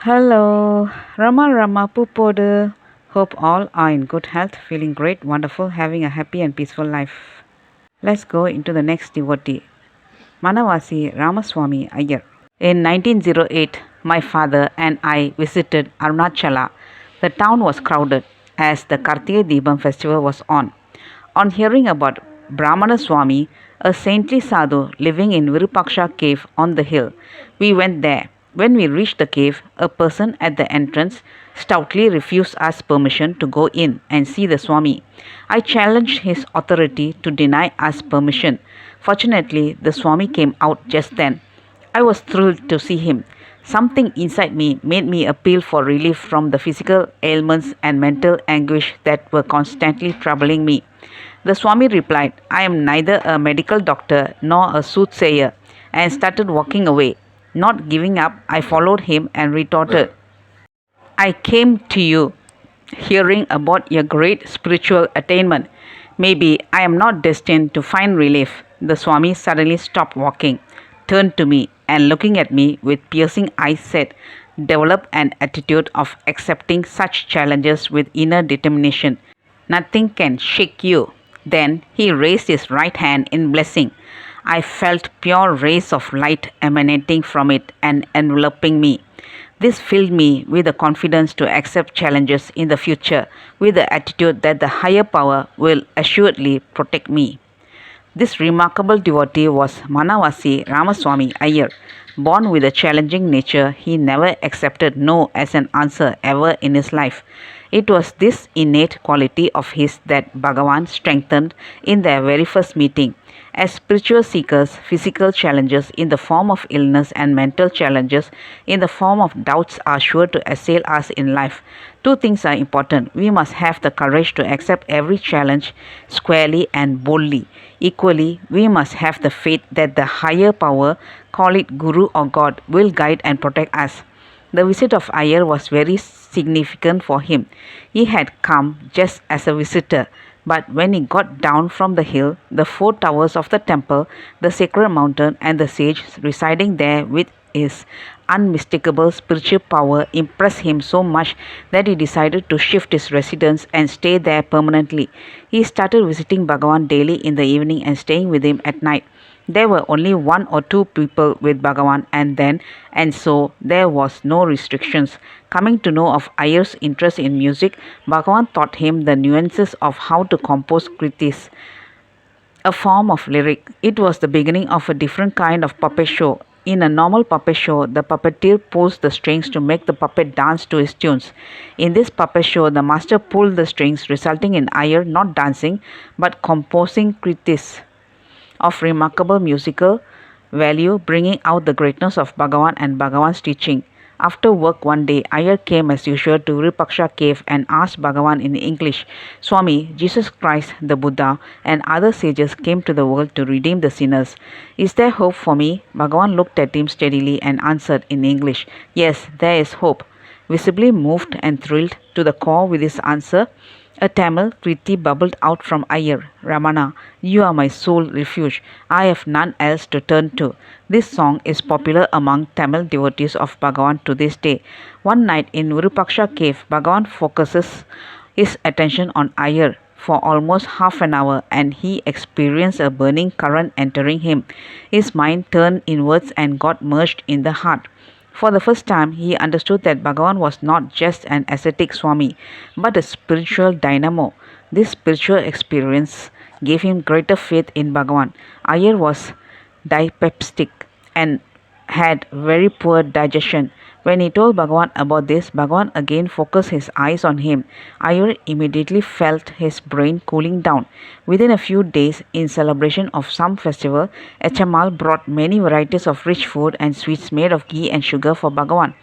Hello, Rama Pupodu. Hope all are in good health, feeling great, wonderful, having a happy and peaceful life. Let's go into the next devotee, Manavasi Ramasami Iyer. In 1908, my father and I visited Arunachala. The town was crowded as the Kartiga Deepam festival was on. On hearing about Brahmana Swami, a saintly sadhu living in Virupaksha cave on the hill, we went there. When we reached the cave, a person at the entrance stoutly refused us permission to go in and see the Swami. I challenged his authority to deny us permission. Fortunately, the Swami came out just then. I was thrilled to see him. Something inside me made me appeal for relief from the physical ailments and mental anguish that were constantly troubling me. The Swami replied, I am neither a medical doctor nor a soothsayer, and started walking away. Not giving up, I followed him and retorted, I came to you hearing about your great spiritual attainment. Maybe I am not destined to find relief. The Swami suddenly stopped walking, turned to me, and looking at me with piercing eyes said, develop an attitude of accepting such challenges with inner determination. Nothing can shake you. Then he raised his right hand in blessing. I felt pure rays of light emanating from it and enveloping me. This filled me with the confidence to accept challenges in the future with the attitude that the higher power will assuredly protect me. This remarkable devotee was Manavasi Ramasami Iyer. Born with a challenging nature, he never accepted no as an answer ever in his life. It was this innate quality of his that Bhagavan strengthened in their very first meeting. As spiritual seekers, physical challenges in the form of illness and mental challenges in the form of doubts are sure to assail us in life. Two things are important. We must have the courage to accept every challenge squarely and boldly. Equally, we must have the faith that the higher power, call it Guru or God, will guide and protect us. The visit of Iyer was very significant for him. He had come just as a visitor, but when he got down from the hill, the four towers of the temple, the sacred mountain, and the sage residing there with his unmistakable spiritual power impressed him so much that he decided to shift his residence and stay there permanently. He started visiting Bhagavan daily in the evening and staying with him at night. There were only one or two people with Bhagavan and so there was no restrictions. Coming to know of Iyer's interest in music, Bhagavan taught him the nuances of how to compose kritis, a form of lyric. It was the beginning of a different kind of puppet show. In a normal puppet show, the puppeteer pulls the strings to make the puppet dance to his tunes. In this puppet show, the master pulled the strings, resulting in Iyer not dancing but composing kritis of remarkable musical value, bringing out the greatness of Bhagavan and Bhagavan's teaching. After work one day, Iyer came as usual to Virupaksha cave and asked Bhagavan in English, Swami, Jesus Christ, the Buddha, and other sages came to the world to redeem the sinners. Is there hope for me? Bhagavan looked at him steadily and answered in English, Yes, there is hope. Visibly moved and thrilled to the core with his answer, a Tamil Kriti bubbled out from Iyer. Ramana, you are my sole refuge. I have none else to turn to. This song is popular among Tamil devotees of Bhagavan to this day. One night in Virupaksha cave, Bhagavan focuses his attention on Iyer for almost half an hour and he experienced a burning current entering him. His mind turned inwards and got merged in the heart. For the first time, he understood that Bhagavan was not just an ascetic Swami, but a spiritual dynamo. This spiritual experience gave him greater faith in Bhagavan. Iyer was dyspeptic and had very poor digestion. When he told Bhagavan about this, Bhagavan again focused his eyes on him. Iyer immediately felt his brain cooling down. Within a few days, in celebration of some festival, Echamal brought many varieties of rich food and sweets made of ghee and sugar for Bhagavan.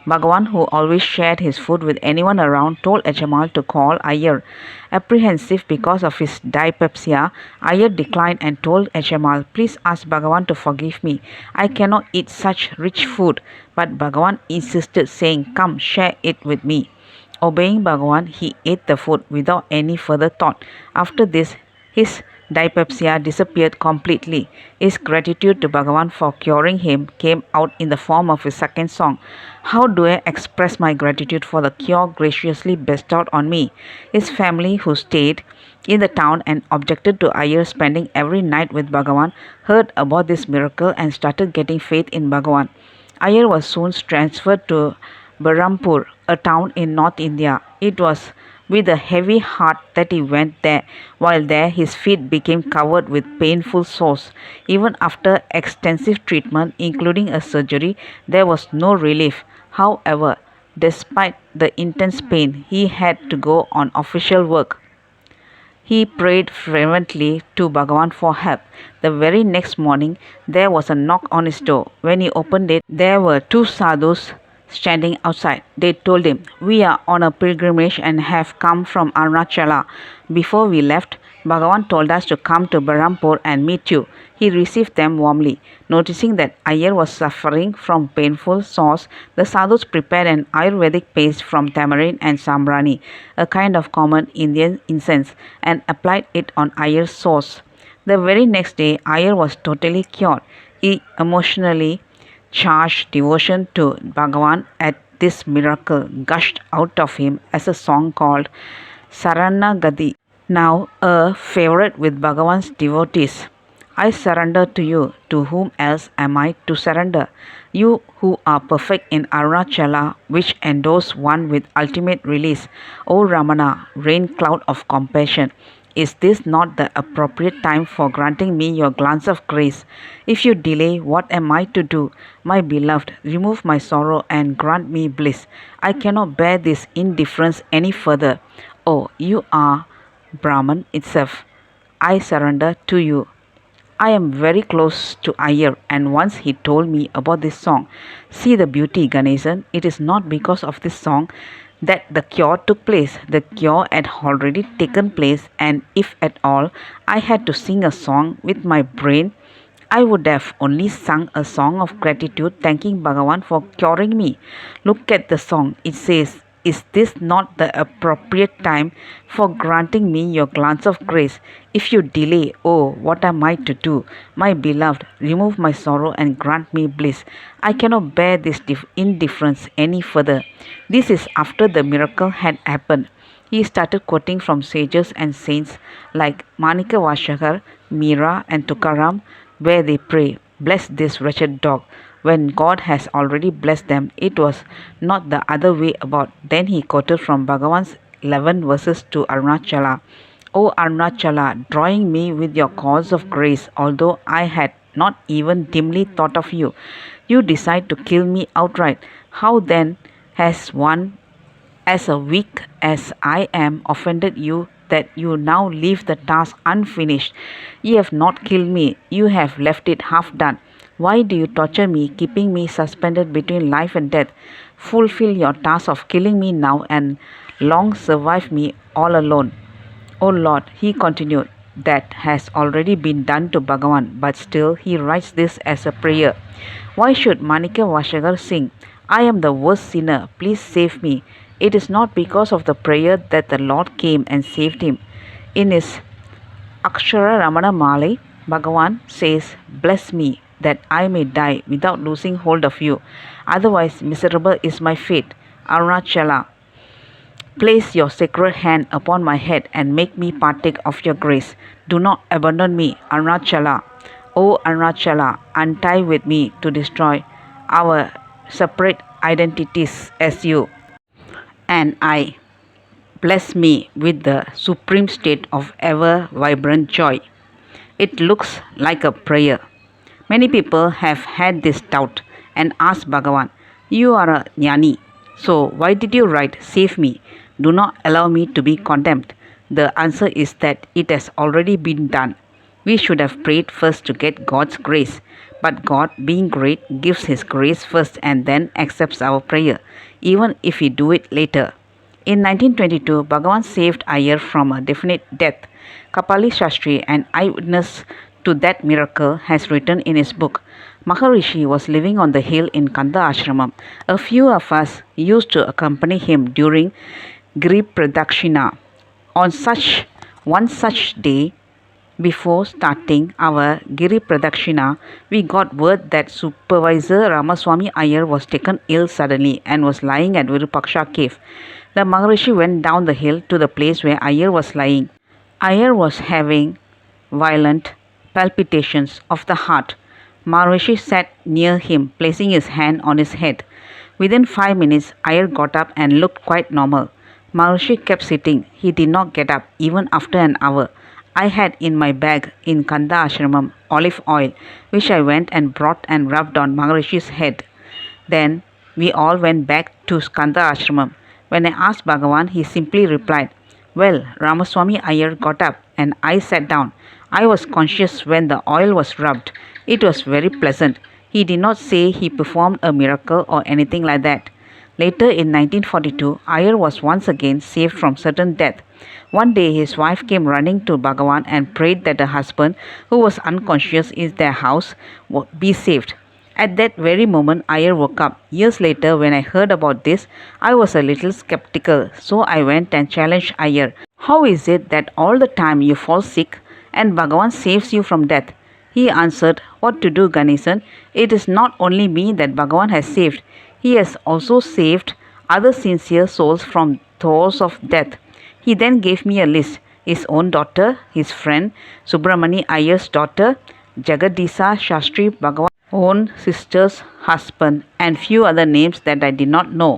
Bhagavan, who always shared his food with anyone around, told Echamal to call Iyer. Apprehensive because of his dyspepsia, Iyer declined and told Echamal, Please ask Bhagavan to forgive me. I cannot eat such rich food. But Bhagavan insisted, saying, Come, share it with me. Obeying Bhagavan, he ate the food without any further thought. After this, his dyspepsia disappeared completely. His gratitude to Bhagavan for curing him came out in the form of his second song. How do I express my gratitude for the cure graciously bestowed on me? His family, who stayed in the town and objected to Iyer spending every night with Bhagavan, heard about this miracle and started getting faith in Bhagavan. Iyer was soon transferred to Berhampur, a town in North India. It was with a heavy heart that he went there. While there, his feet became covered with painful sores. Even after extensive treatment, including a surgery, there was no relief. However, despite the intense pain, he had to go on official work. He prayed fervently to Bhagavan for help. The very next morning, there was a knock on his door. When he opened it, there were two sadhus standing outside. They told him, "We are on a pilgrimage and have come from Arunachala. Before we left, Bhagavan told us to come to Berhampur and meet you." He received them warmly. Noticing that Iyer was suffering from painful sores, the sadhus prepared an Ayurvedic paste from tamarind and sambrani, a kind of common Indian incense, and applied it on Iyer's sores. The very next day, Iyer was totally cured. He emotionally charged devotion to Bhagavan at this miracle gushed out of him as a song called Saranagati, now a favorite with Bhagavan's devotees. I surrender to you. To whom else am I to surrender? You who are perfect in Arunachala, which endows one with ultimate release. O Ramana, rain cloud of compassion, is this not the appropriate time for granting me your glance of grace? If you delay, what am I to do? My beloved, remove my sorrow and grant me bliss. I cannot bear this indifference any further. Oh, you are Brahman itself. I surrender to you. I am very close to Iyer, and once he told me about this song. See the beauty, Ganesan. It is not because of this song that the cure took place. The cure had already taken place, and if at all I had to sing a song with my brain, I would have only sung a song of gratitude thanking Bhagavan for curing me. Look at the song. It says, "Is this not the appropriate time for granting me your glance of grace? If you delay, oh, what am I to do? My beloved, remove my sorrow and grant me bliss. I cannot bear this indifference any further." This is after the miracle had happened. He started quoting from sages and saints like Manika Vashakar, Meera, and Tukaram, where they pray, "Bless this wretched dog." When God has already blessed them, it was not the other way about. Then he quoted from Bhagavan's 11 verses to Arunachala. "O Arunachala, drawing me with your cause of grace, although I had not even dimly thought of you, you decide to kill me outright. How then has one as weak as I am offended you that you now leave the task unfinished? You have not killed me, you have left it half done. Why do you torture me, keeping me suspended between life and death? Fulfill your task of killing me now and long survive me all alone." "O Lord," he continued, "that has already been done to Bhagavan, but still he writes this as a prayer. Why should Manika Vashakar sing, 'I am the worst sinner, please save me'? It is not because of the prayer that the Lord came and saved him. In his Akshara Ramana Malai, Bhagavan says, 'Bless me, that I may die without losing hold of you. Otherwise miserable is my fate. Arunachala, place your sacred hand upon my head and make me partake of your grace. Do not abandon me, Arunachala. O Arunachala, untie with me to destroy our separate identities as you and I. Bless me with the supreme state of ever vibrant joy." It looks like a prayer. Many people have had this doubt and asked Bhagavan, "You are a jnani, so why did you write, 'Save me, do not allow me to be condemned'?" The answer is that it has already been done. We should have prayed first to get God's grace, but God, being great, gives His grace first and then accepts our prayer, even if we do it later. In 1922, Bhagavan saved Iyer from a definite death. Kapali Shastri, an eyewitness to that miracle, has written in his book, "Maharishi was living on the hill in Kanda Ashramam. A few of us used to accompany him during Giri Pradakshina. On one such day, Before starting our Giri Pradakshina, we got word that Supervisor Ramaswamy Iyer was taken ill suddenly and was lying at Virupaksha cave. The Maharishi went down the hill to the place where Iyer was lying. Iyer was having violent palpitations of the heart. Maharishi sat near him, placing his hand on his head. Within 5 minutes, Iyer got up and looked quite normal. Maharishi kept sitting. He did not get up, even after an hour. I had in my bag in Kanda Ashramam olive oil, which I went and brought and rubbed on Maharishi's head. Then we all went back to Skanda Ashramam. When I asked Bhagavan, he simply replied, "Well, Ramaswamy Iyer got up and I sat down. I was conscious when the oil was rubbed. It was very pleasant." He did not say he performed a miracle or anything like that. Later in 1942, Iyer was once again saved from certain death. One day his wife came running to Bhagavan and prayed that her husband, who was unconscious in their house, would be saved. At that very moment, Iyer woke up. Years later, when I heard about this, I was a little skeptical, so I went and challenged Iyer. "How is it that all the time you fall sick and Bhagavan saves you from death?" He answered, "What to do, Ganesan? It is not only me that Bhagavan has saved. He has also saved other sincere souls from throes of death." He then gave me a list: his own daughter, his friend Subramani Iyer's daughter, Jagadisa Shastri Bhagavan's own sister's husband, and few other names that I did not know.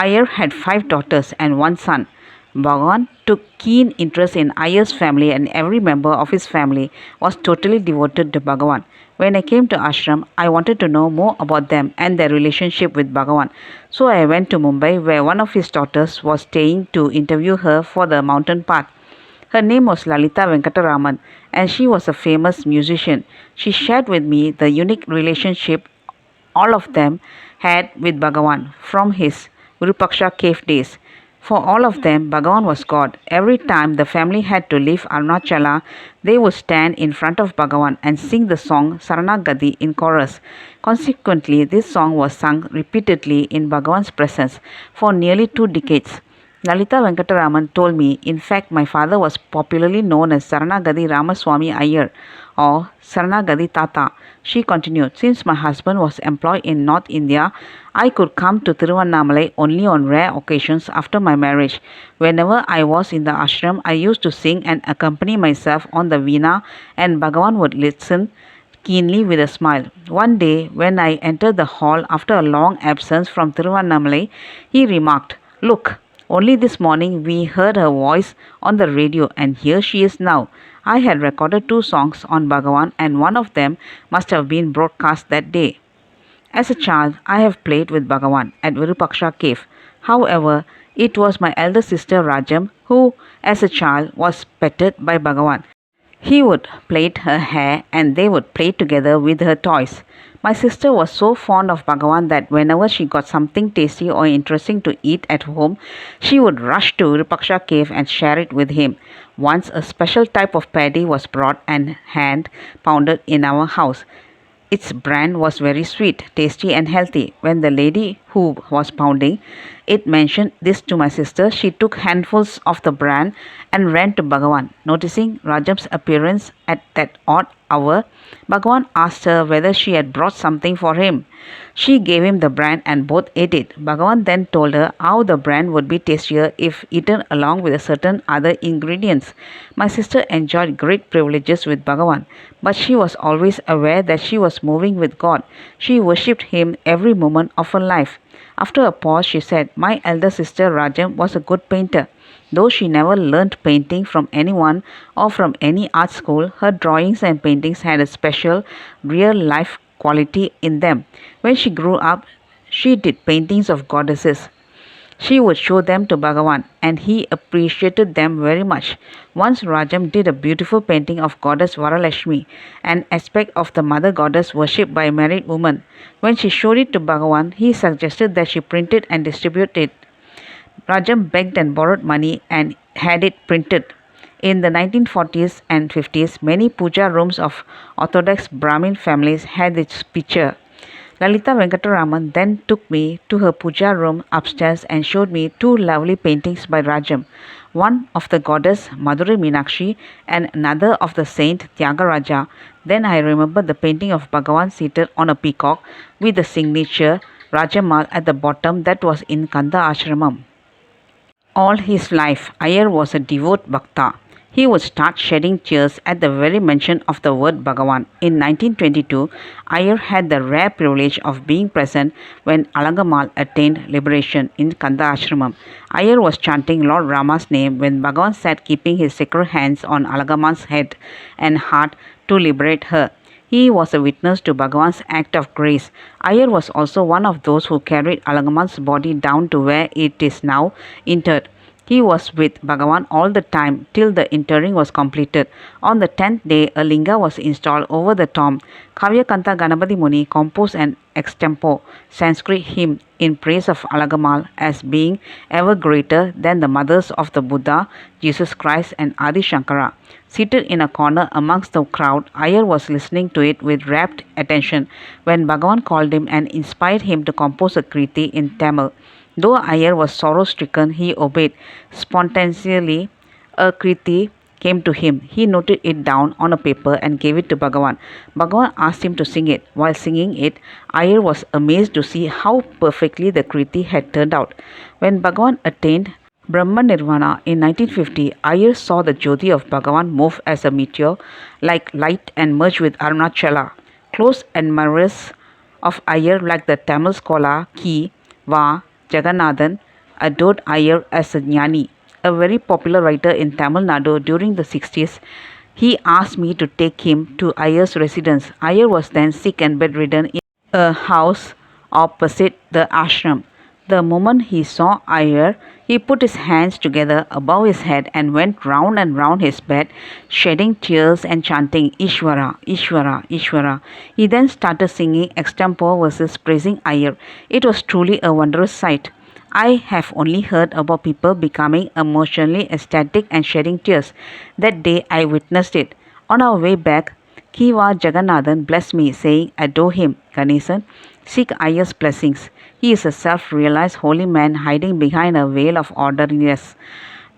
Iyer had 5 daughters and 1 son. Bhagavan took keen interest in Iyer's family, and every member of his family was totally devoted to Bhagavan. When I came to ashram, I wanted to know more about them and their relationship with Bhagavan. So I went to Mumbai, where one of his daughters was staying, to interview her for the mountain path. Her name was Lalita Venkataraman, and she was a famous musician. She shared with me the unique relationship all of them had with Bhagavan from his Virupaksha cave days. For all of them, Bhagavan was God. Every time the family had to leave Arunachala, they would stand in front of Bhagavan and sing the song Saranagati in chorus. Consequently, this song was sung repeatedly in Bhagavan's presence for nearly 2 decades. Lalita Venkataraman told me, in fact, my father was popularly known as Saranagati Ramaswamy Iyer or Saranagati Tata. She continued, "Since my husband was employed in North India, I could come to Tiruvannamalai only on rare occasions after my marriage. Whenever I was in the ashram, I used to sing and accompany myself on the veena, and Bhagavan would listen keenly with a smile. One day, when I entered the hall after a long absence from Tiruvannamalai, he remarked, 'Look, only this morning we heard her voice on the radio, and here she is now.' I had recorded 2 songs on Bhagavan, and one of them must have been broadcast that day. As a child, I have played with Bhagavan at Virupaksha cave. However, it was my elder sister Rajam who, as a child, was petted by Bhagavan. He would plait her hair and they would play together with her toys. My sister was so fond of Bhagavan that whenever she got something tasty or interesting to eat at home, she would rush to Virupaksha cave and share it with him. Once a special type of paddy was brought and hand pounded in our house. Its bran was very sweet, tasty and healthy. When the lady who was pounding it mentioned this to my sister, she took handfuls of the bran and ran to Bhagavan. Noticing Rajam's appearance at that odd hour, Bhagavan asked her whether she had brought something for him. She gave him the bran and both ate it. Bhagavan then told her how the bran would be tastier if eaten along with certain other ingredients. My sister enjoyed great privileges with Bhagavan, but she was always aware that she was moving with God. She worshipped him every moment of her life. After a pause, she said, "My elder sister Rajam was a good painter. Though she never learnt painting from anyone or from any art school, her drawings and paintings had a special, real-life quality in them. When she grew up, she did paintings of goddesses. She would show them to Bhagavan, and he appreciated them very much. Once Rajam did a beautiful painting of goddess Varalakshmi, an aspect of the mother goddess worshipped by married women. When she showed it to Bhagavan, he suggested that she print it and distribute it. Rajam begged and borrowed money and had it printed. In the 1940s and 50s, many puja rooms of Orthodox Brahmin families had its picture. Lalita Venkataraman then took me to her puja room upstairs and showed me two lovely paintings by Rajam, one of the goddess Madurai Meenakshi and another of the saint Tyagaraja. Then I remembered the painting of Bhagavan seated on a peacock with the signature Rajamal at the bottom that was in Kanda Ashramam. All his life, Iyer was a devout bhakta. He would start shedding tears at the very mention of the word Bhagavan. In 1922, Iyer had the rare privilege of being present when Alangamal attained liberation in Kanda Ashramam. Iyer was chanting Lord Rama's name when Bhagavan sat keeping his sacred hands on Alangamal's head and heart to liberate her. He was a witness to Bhagavan's act of grace. Iyer was also one of those who carried Alangamal's body down to where it is now interred. He was with Bhagavan all the time till the interring was completed. On the 10th day, a linga was installed over the tomb. Kavyakanta Ganapati Muni composed an extempo Sanskrit hymn in praise of Alagamal as being ever greater than the mothers of the Buddha, Jesus Christ and Adi Shankara. Seated in a corner amongst the crowd, Iyer was listening to it with rapt attention when Bhagavan called him and inspired him to compose a kriti in Tamil. Though Iyer was sorrow-stricken, he obeyed. Spontaneously, a kriti came to him. He noted it down on a paper and gave it to Bhagavan. Bhagavan asked him to sing it. While singing it, Iyer was amazed to see how perfectly the kriti had turned out. When Bhagavan attained Brahma Nirvana in 1950, Iyer saw the Jyoti of Bhagavan move as a meteor, like light, and merge with Arunachala. Close admirers of Iyer, like the Tamil scholar Ki. Va. Jagannathan, adored Iyer as a jnani. A very popular writer in Tamil Nadu during the 60s, he asked me to take him to Iyer's residence. Iyer was then sick and bedridden in a house opposite the ashram. The moment he saw Iyer, he put his hands together above his head and went round and round his bed, shedding tears and chanting Ishvara, Ishvara, Ishvara. He then started singing extempore verses praising Iyer. It was truly a wondrous sight. I have only heard about people becoming emotionally ecstatic and shedding tears. That day I witnessed it. On our way back, Kiva Jagannathan blessed me, saying, adore him, Ganesan. Seek Iyer's blessings. He is a self-realized holy man hiding behind a veil of ordinariness.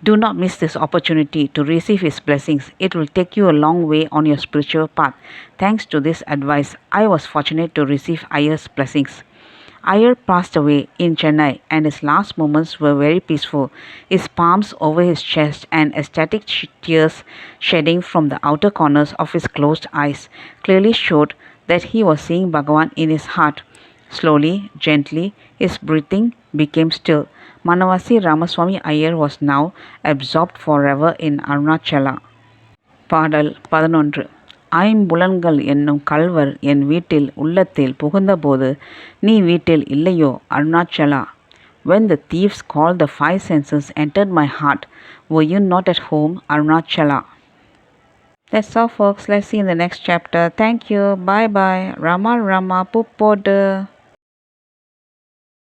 Do not miss this opportunity to receive his blessings. It will take you a long way on your spiritual path. Thanks to this advice, I was fortunate to receive Iyer's blessings. Iyer passed away in Chennai and his last moments were very peaceful. His palms over his chest and ecstatic tears shedding from the outer corners of his closed eyes clearly showed that he was seeing Bhagavan in his heart. Slowly, gently, his breathing became still. Manavasi Ramasami Iyer was now absorbed forever in Arunachala. பாடல் 11. ஐம்புலன்கள் என்னும் கள்வர் என் வீட்டில் உள்ளத்தில் புகுந்தபோது நீ வீட்டில் இல்லையோ Arunachala. When the thieves called the five senses entered my heart, were you not at home, Arunachala? That's all folks. Let's see in the next chapter. Thank you. Bye bye. Rama Rama Puppodu.